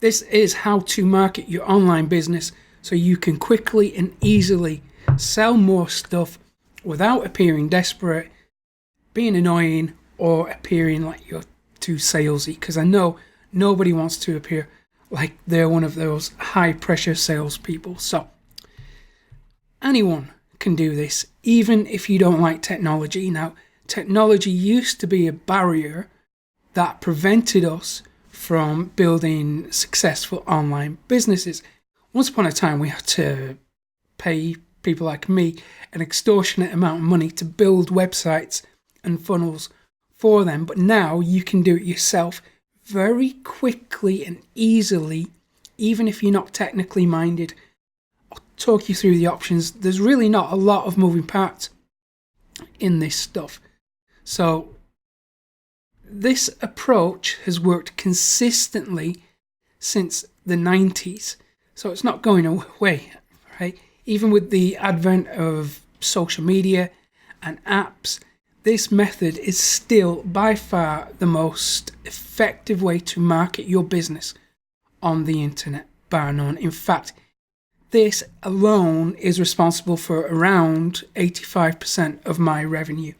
This is how to market your online business so you can quickly and easily sell more stuff without appearing desperate, being annoying, or appearing like you're too salesy. Because I know nobody wants to appear like they're one of those high pressure salespeople. So anyone can do this, even if you don't like technology. Now, technology used to be a barrier that prevented us from building successful online businesses. Once upon a time, we had to pay people like me an extortionate amount of money to build websites and funnels for them. But now you can do it yourself very quickly and easily, even if you're not technically minded. I'll talk you through the options. There's really not a lot of moving parts in this stuff. So this approach has worked consistently since the 90s. So it's not going away, right? Even with the advent of social media and apps, this method is still by far the most effective way to market your business on the internet, bar none. In fact, this alone is responsible for around 85% of my revenue.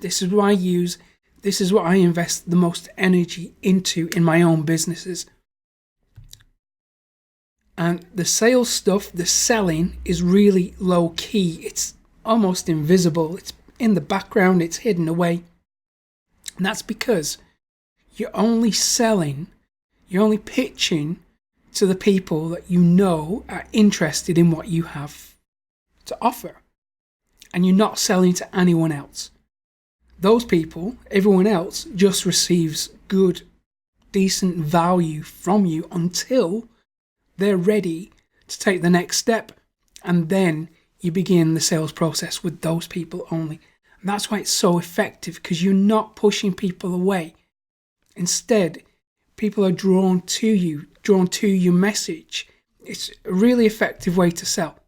This is what I use. This is what I invest the most energy into in my own businesses. And the sales stuff, the selling, is really low key. It's almost invisible. It's in the background, it's hidden away. And that's because you're only selling, you're only pitching to the people that you know are interested in what you have to offer. And you're not selling to anyone else. Those people, everyone else, just receives good, decent value from you until they're ready to take the next step, and then you begin the sales process with those people only. And that's why it's so effective, because you're not pushing people away. Instead, people are drawn to you, drawn to your message. It's a really effective way to sell.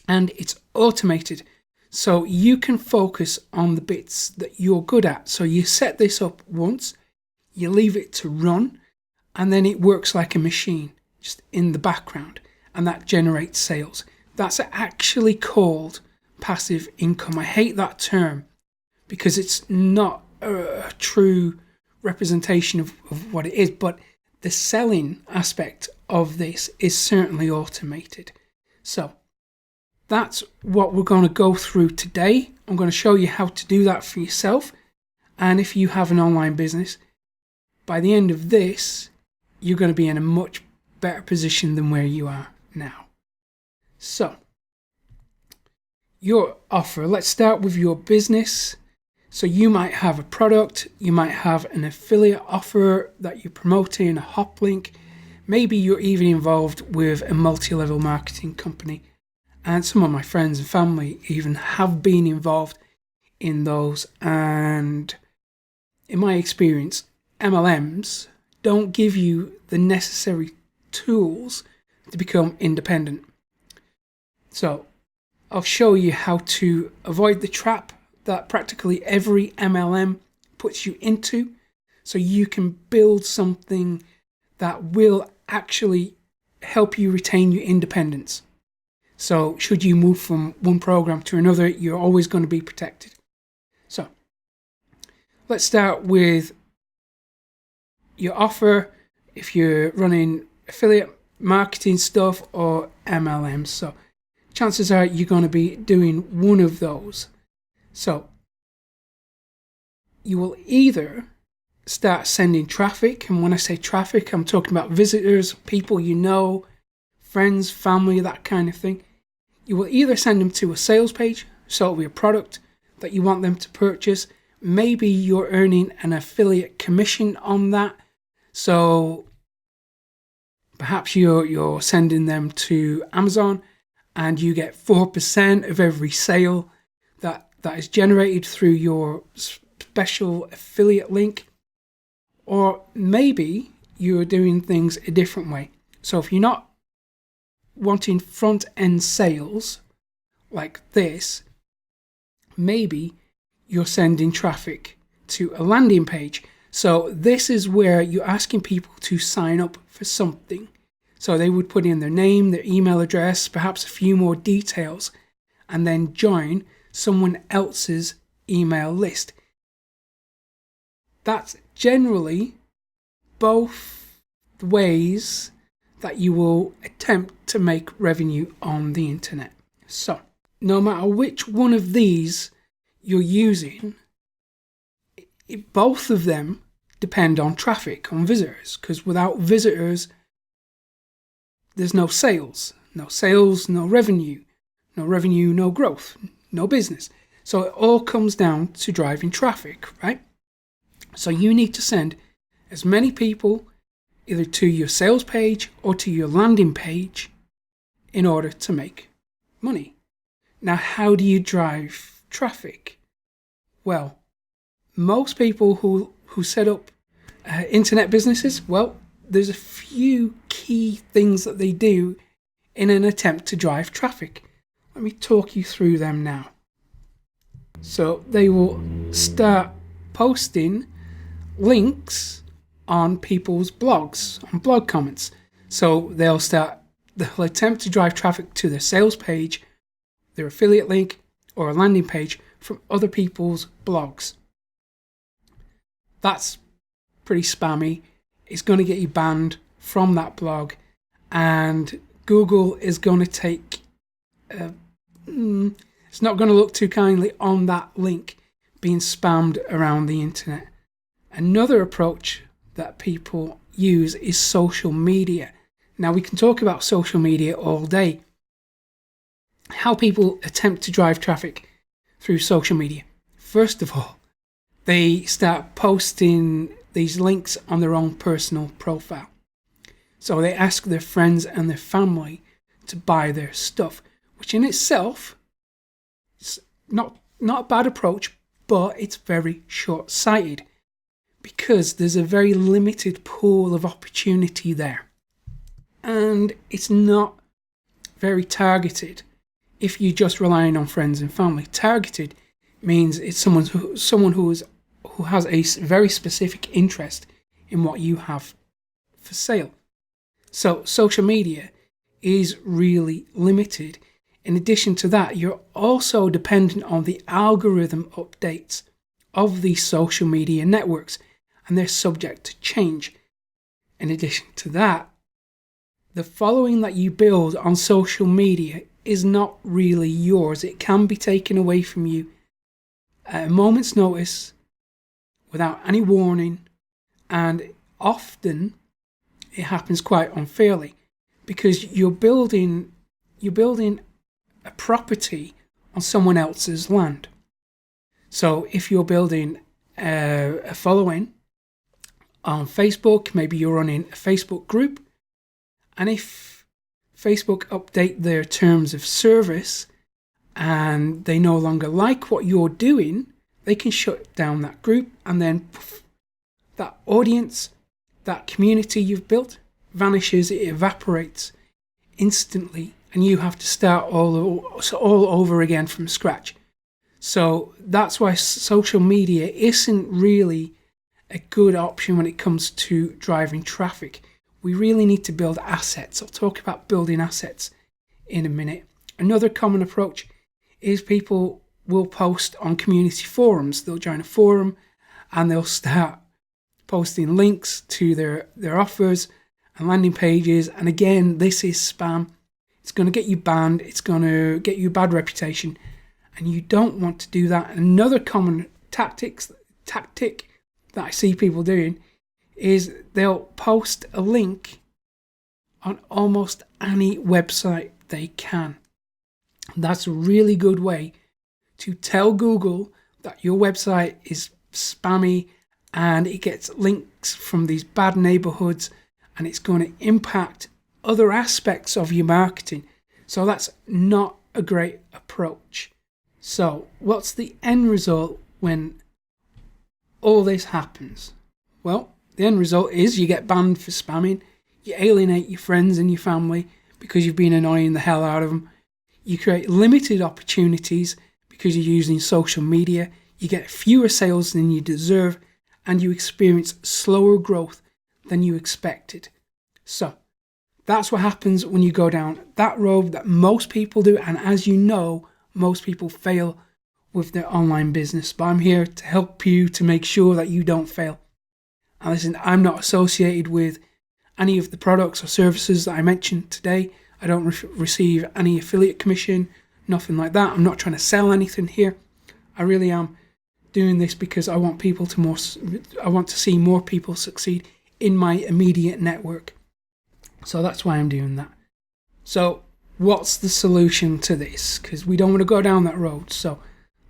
And it's automated, so you can focus on the bits that you're good at. So you set this up once, you leave it to run, and then it works like a machine, just in the background, and that generates sales. That's actually called passive income. I hate that term because it's not a true representation of what it is, but the selling aspect of this is certainly automated. So that's what we're going to go through today. I'm going to show you how to do that for yourself. And if you have an online business, by the end of this, you're going to be in a much better position than where you are now. So, your offer. Let's start with your business. So you might have a product, you might have an affiliate offer that you're promoting, a hop link. Maybe you're even involved with a multi-level marketing company. And some of my friends and family even have been involved in those. And in my experience, MLMs don't give you the necessary tools to become independent. So I'll show you how to avoid the trap that practically every MLM puts you into, so you can build something that will actually help you retain your independence. So should you move from one program to another, you're always going to be protected. So let's start with your offer if you're running affiliate marketing stuff or MLM. So chances are you're going to be doing one of those. So you will either start sending traffic, and when I say traffic, I'm talking about visitors, people you know, friends, family, that kind of thing. You will either send them to a sales page, so it'll be a product that you want them to purchase. Maybe you're earning an affiliate commission on that. So perhaps you're sending them to Amazon and you get 4% of every sale that is generated through your special affiliate link. Or maybe you're doing things a different way. So if you're not wanting front-end sales like this, maybe you're sending traffic to a landing page. So this is where you're asking people to sign up for something. So they would put in their name, their email address, perhaps a few more details, and then join someone else's email list. That's generally both ways that you will attempt to make revenue on the internet. So no matter which one of these you're using, both of them depend on traffic, on visitors, because without visitors, there's no sales. No sales, no revenue. No revenue, no growth, no business. So it all comes down to driving traffic, right? So you need to send as many people either to your sales page or to your landing page in order to make money. Now, how do you drive traffic? Well, most people who set up internet businesses, well, there's a few key things that they do in an attempt to drive traffic. Let me talk you through them now. So they will start posting links on people's blogs, on blog comments. So they'll attempt to drive traffic to their sales page, their affiliate link, or a landing page from other people's blogs. That's pretty spammy. It's going to get you banned from that blog, and Google is going to take it's not going to look too kindly on that link being spammed around the internet. Another approach that people use is social media. Now, we can talk about social media all day. How people attempt to drive traffic through social media. First of all, they start posting these links on their own personal profile. So they ask their friends and their family to buy their stuff, which in itself is not a bad approach, but it's very short-sighted because there's a very limited pool of opportunity there. And it's not very targeted if you're just relying on friends and family. Targeted means it's someone who has a very specific interest in what you have for sale. So social media is really limited. In addition to that, you're also dependent on the algorithm updates of these social media networks, and they're subject to change. In addition to that, the following that you build on social media is not really yours. It can be taken away from you at a moment's notice without any warning, and often it happens quite unfairly because you're building a property on someone else's land. So if you're building a following on Facebook, maybe you're running a Facebook group, and if Facebook update their terms of service and they no longer like what you're doing, they can shut down that group, and then that audience, that community you've built vanishes, it evaporates instantly, and you have to start all over again from scratch. So that's why social media isn't really a good option when it comes to driving traffic. We really need to build assets. I'll talk about building assets in a minute. Another common approach is people will post on community forums. They'll join a forum and they'll start posting links to their offers and landing pages. And again, this is spam. It's going to get you banned. It's going to get you a bad reputation. And you don't want to do that. Another common tactic that I see people doing is they'll post a link on almost any website they can. That's a really good way to tell Google that your website is spammy and it gets links from these bad neighborhoods, and it's going to impact other aspects of your marketing. So that's not a great approach. So what's the end result when all this happens? Well, the end result is you get banned for spamming, you alienate your friends and your family because you've been annoying the hell out of them, you create limited opportunities because you're using social media, you get fewer sales than you deserve, and you experience slower growth than you expected. So that's what happens when you go down that road that most people do. And as you know, most people fail with their online business. But I'm here to help you to make sure that you don't fail. And listen, I'm not associated with any of the products or services that I mentioned today. I don't receive any affiliate commission, nothing like that. I'm not trying to sell anything here. I really am doing this because I want to see more people succeed in my immediate network. So that's why I'm doing that. So what's the solution to this? Because we don't want to go down that road. So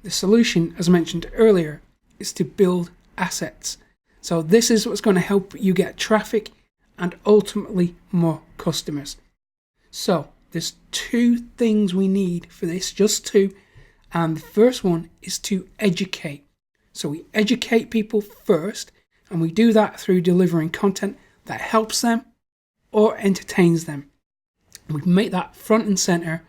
the solution, as I mentioned earlier, is to build assets. So this is what's going to help you get traffic and ultimately more customers. So there's 2 things we need for this, just 2. And the first one is to educate. So we educate people first, and we do that through delivering content that helps them or entertains them. We make that front and center.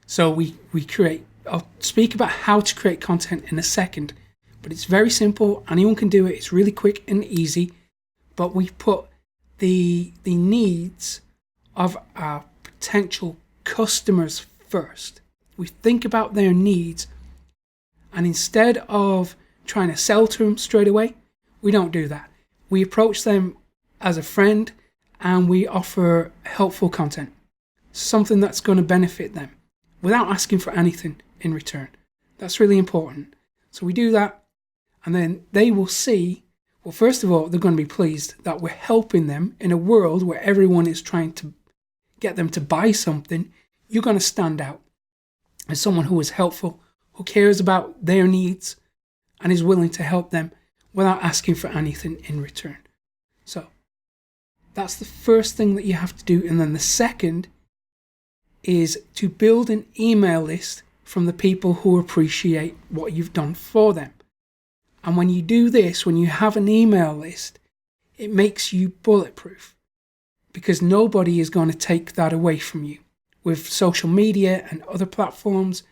So we create, I'll speak about how to create content in a second, but it's very simple. Anyone can do it. It's really quick and easy, but we put the needs of our potential customers first. We think about their needs, and instead of trying to sell to them straight away, we don't do that. We approach them as a friend, and we offer helpful content, something that's going to benefit them without asking for anything in return. That's really important. So we do that, and then they will see, well, first of all, they're going to be pleased that we're helping them in a world where everyone is trying to get them to buy something. You're going to stand out as someone who is helpful, who cares about their needs, and is willing to help them without asking for anything in return. So that's the first thing that you have to do. And then the second is to build an email list from the people who appreciate what you've done for them. And when you do this, when you have an email list, it makes you bulletproof, because nobody is going to take that away from you. With social media and other platforms,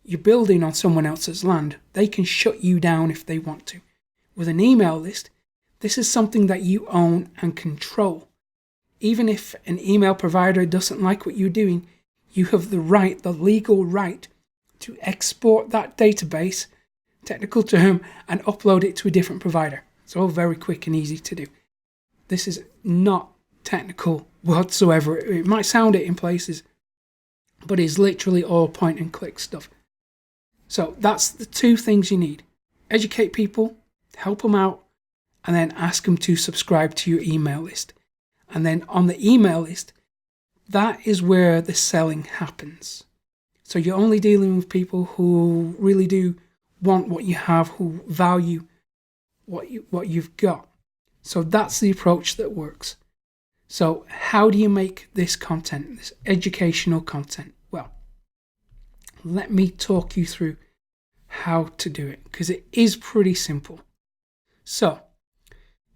you're building on someone else's land. They can shut you down if they want to. With an email list, this is something that you own and control. Even if an email provider doesn't like what you're doing, you have the right, the legal right, to export that database, technical term, and upload it to a different provider. It's all very quick and easy to do. This is not technical whatsoever. It might sound it in places, but it's literally all point and click stuff. So that's the 2 things you need. Educate people, help them out, and then ask them to subscribe to your email list. And then on the email list, that is where the selling happens. So you're only dealing with people who really do want what you have, who value what you've got. So that's the approach that works. So how do you make this content, this educational content? Well, let me talk you through how to do it, because it is pretty simple. So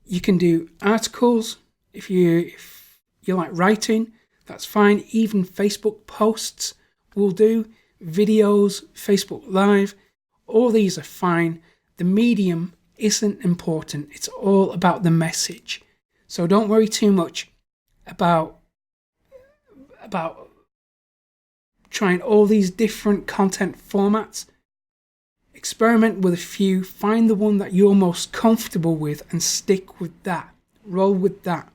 you can do articles. If you like writing, that's fine. Even Facebook posts will do. Videos, Facebook Live, all these are fine. The medium isn't important. It's all about the message. So don't worry too much about trying all these different content formats. Experiment with a few. Find the one that you're most comfortable with and stick with that. Roll with that.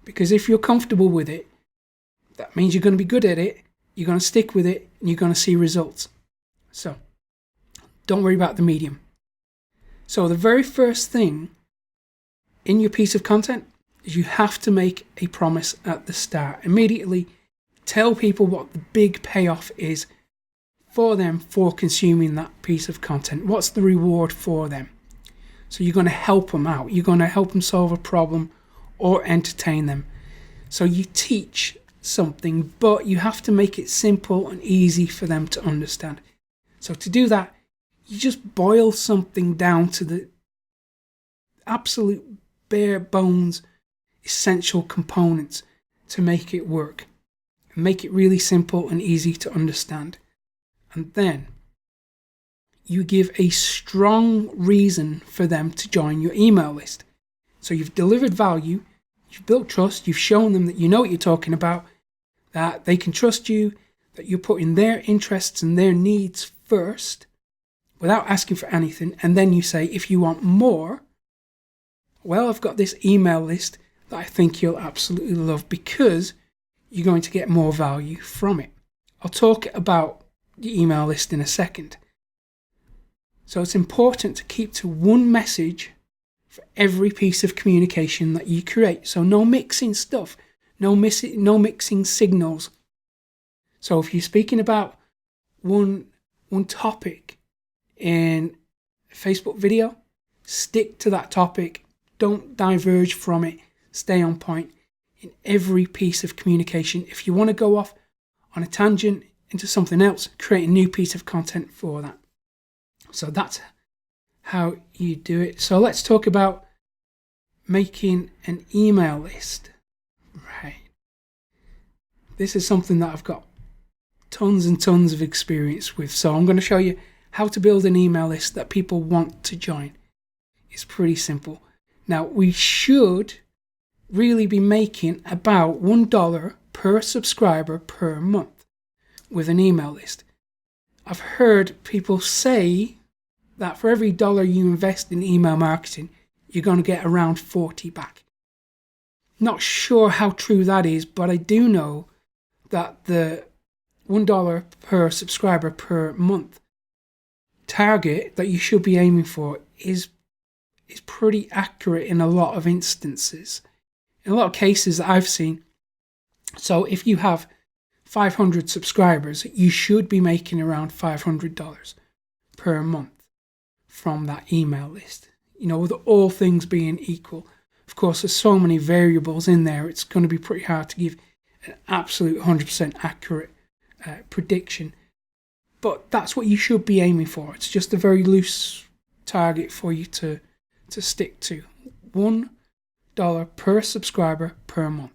Because if you're comfortable with it, that means you're going to be good at it, you're going to stick with it, and you're going to see results. So don't worry about the medium. So the very first thing in your piece of content is you have to make a promise at the start. Immediately tell people what the big payoff is for them for consuming that piece of content. What's the reward for them? So you're going to help them out. You're going to help them solve a problem or entertain them. So you teach something, but you have to make it simple and easy for them to understand. So to do that, you just boil something down to the absolute bare bones essential components to make it work. And make it really simple and easy to understand. And then you give a strong reason for them to join your email list. So you've delivered value, you've built trust, you've shown them that you know what you're talking about, that they can trust you, that you're putting their interests and their needs first without asking for anything. And then you say, if you want more, well, I've got this email list that I think you'll absolutely love, because you're going to get more value from it. I'll talk about the email list in a second. So it's important to keep to one message for every piece of communication that you create. So no mixing stuff, no mixing signals. So if you're speaking about one topic in a Facebook video, stick to that topic. Don't diverge from it. Stay on point in every piece of communication. If you want to go off on a tangent into something else, create a new piece of content for that. So that's how you do it. So let's talk about making an email list. Right. This is something that I've got tons and tons of experience with. So I'm going to show you how to build an email list that people want to join. It's pretty simple. Now, we should really be making about $1 per subscriber per month with an email list. I've heard people say that for every dollar you invest in email marketing, you're going to get around 40 back. Not sure how true that is, but I do know that the $1 per subscriber per month target that you should be aiming for is pretty accurate in a lot of instances. In a lot of cases that I've seen. So if you have 500 subscribers, you should be making around $500 per month from that email list. You know, with all things being equal. Of course, there's so many variables in there, it's going to be pretty hard to give an absolute 100% accurate prediction. But that's what you should be aiming for. It's just a very loose target for you to stick to. $1 per subscriber per month.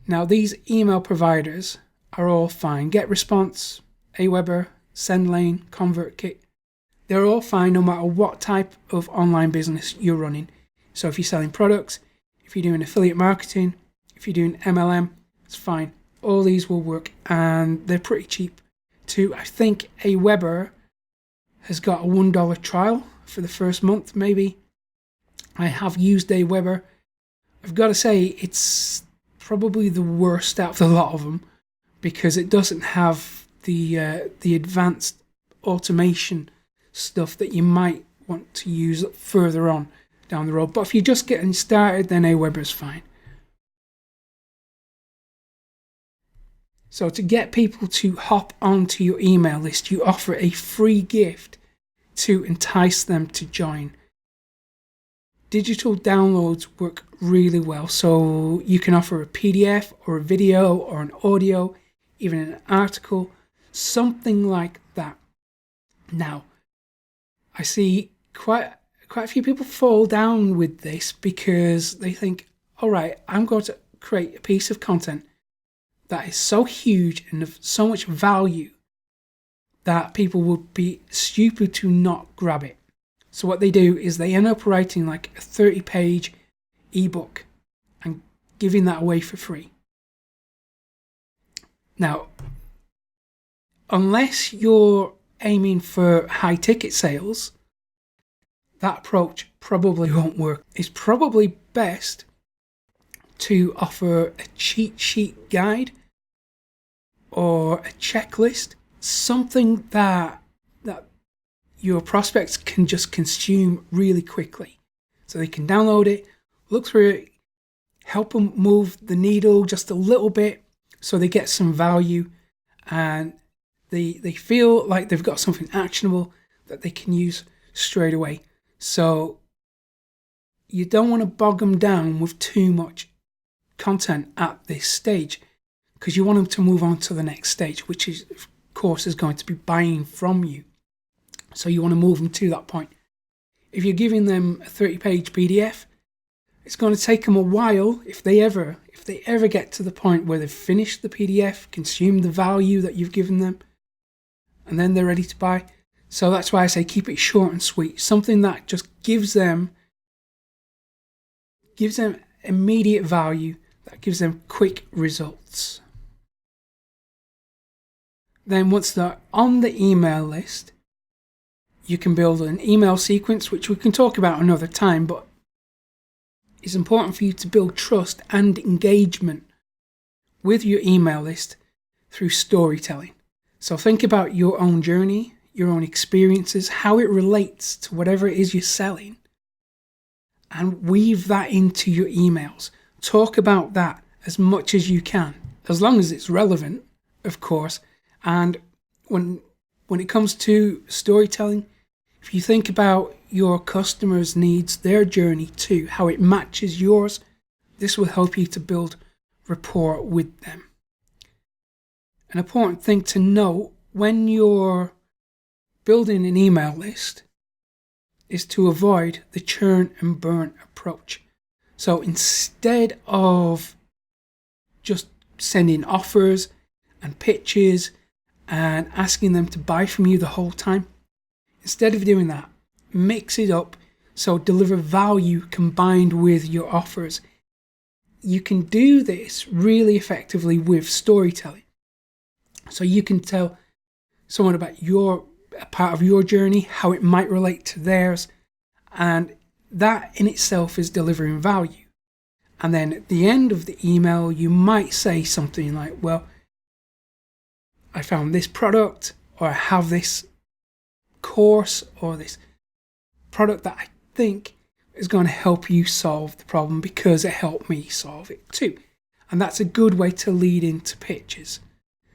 Now, these email providers are all fine. GetResponse, Aweber, SendLane, ConvertKit. They're all fine no matter what type of online business you're running. So if you're selling products, if you're doing affiliate marketing, if you're doing MLM, it's fine. All these will work, and they're pretty cheap too. I think Aweber has got a $1 trial for the first month, maybe. I have used Aweber. I've got to say, it's probably the worst out of the lot of them, because it doesn't have the advanced automation stuff that you might want to use further on down the road. But if you're just getting started, then Aweber's fine. So to get people to hop onto your email list, you offer a free gift to entice them to join. Digital downloads work really well, so you can offer a PDF or a video or an audio, even an article, something like that. Now, I see quite a few people fall down with this because they think, all right, I'm going to create a piece of content that is so huge and of so much value that people would be stupid to not grab it. So what they do is they end up writing like a 30-page ebook and giving that away for free. Now, unless you're aiming for high ticket sales, that approach probably won't work. It's probably best to offer a cheat sheet guide or a checklist, something that your prospects can just consume really quickly. So they can download it, look through it, help them move the needle just a little bit so they get some value, and they feel like they've got something actionable that they can use straight away. So you don't want to bog them down with too much content at this stage, because you want them to move on to the next stage, which is, of course, is going to be buying from you. So you want to move them to that point. If you're giving them a 30-page PDF, it's going to take them a while, if they ever get to the point where they've finished the PDF, consumed the value that you've given them, and then they're ready to buy. So that's why I say keep it short and sweet. Something that just gives them immediate value, that gives them quick results. Then once they're on the email list, you can build an email sequence, which we can talk about another time, but it's important for you to build trust and engagement with your email list through storytelling. So think about your own journey, your own experiences, how it relates to whatever it is you're selling, and weave that into your emails. Talk about that as much as you can, as long as it's relevant, of course. And when it comes to storytelling, if you think about your customers' needs, their journey too, how it matches yours, this will help you to build rapport with them. An important thing to note when you're building an email list is to avoid the churn and burn approach. So instead of just sending offers and pitches and asking them to buy from you the whole time, instead of doing that, mix it up. So deliver value combined with your offers. You can do this really effectively with storytelling. So you can tell someone about a part of your journey, how it might relate to theirs, and that in itself is delivering value. And then at the end of the email, you might say something like, well, I found this product, or I have this course or this product that I think is going to help you solve the problem because it helped me solve it too. And that's a good way to lead into pitches.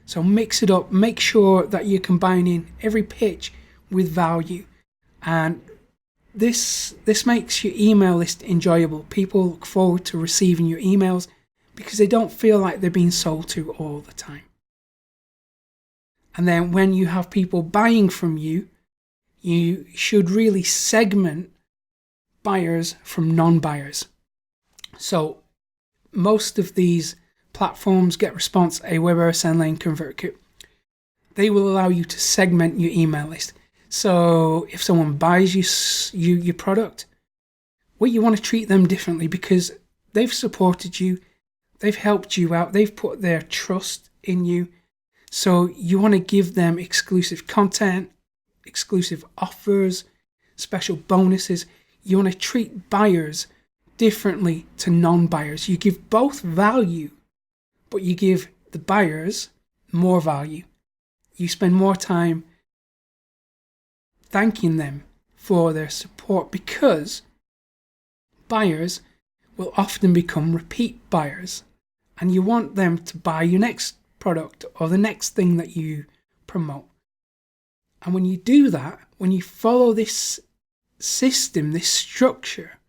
So mix it up, make sure that you're combining every pitch with value. And this makes your email list enjoyable. People look forward to receiving your emails because they don't feel like they're being sold to all the time. And then when you have people buying from you, you should really segment buyers from non-buyers. So most of these platforms, GetResponse, Aweber, SendLane, ConvertKit, they will allow you to segment your email list. So if someone buys your product, well, you want to treat them differently because they've supported you, they've helped you out, they've put their trust in you. So you want to give them exclusive content, exclusive offers, special bonuses. You want to treat buyers differently to non-buyers. You give both value, but you give the buyers more value. You spend more time thanking them for their support because buyers will often become repeat buyers and you want them to buy your next product or the next thing that you promote. And when you do that, when you follow this system, this structure,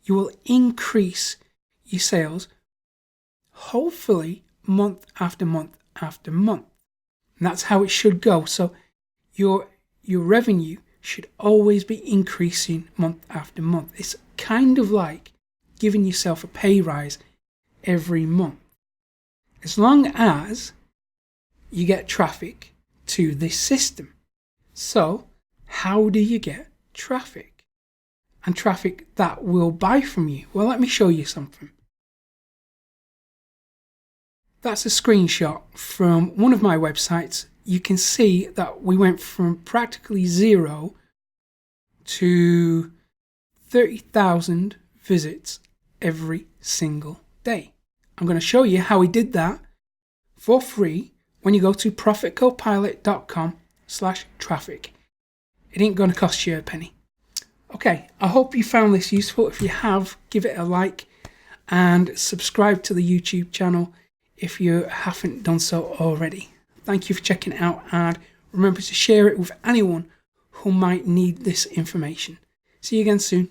you will increase your sales, hopefully month after month after month. And that's how it should go. So your revenue should always be increasing month after month. It's kind of like giving yourself a pay rise every month. As long as you get traffic to this system. So how do you get traffic? And traffic that will buy from you? Well, let me show you something. That's a screenshot from one of my websites. You can see that we went from practically zero to 30,000 visits every single day. I'm going to show you how we did that for free when you go to profitcopilot.com/traffic. It ain't going to cost you a penny. Okay, I hope you found this useful. If you have, give it a like and subscribe to the YouTube channel if you haven't done so already. Thank you for checking it out and remember to share it with anyone who might need this information. See you again soon.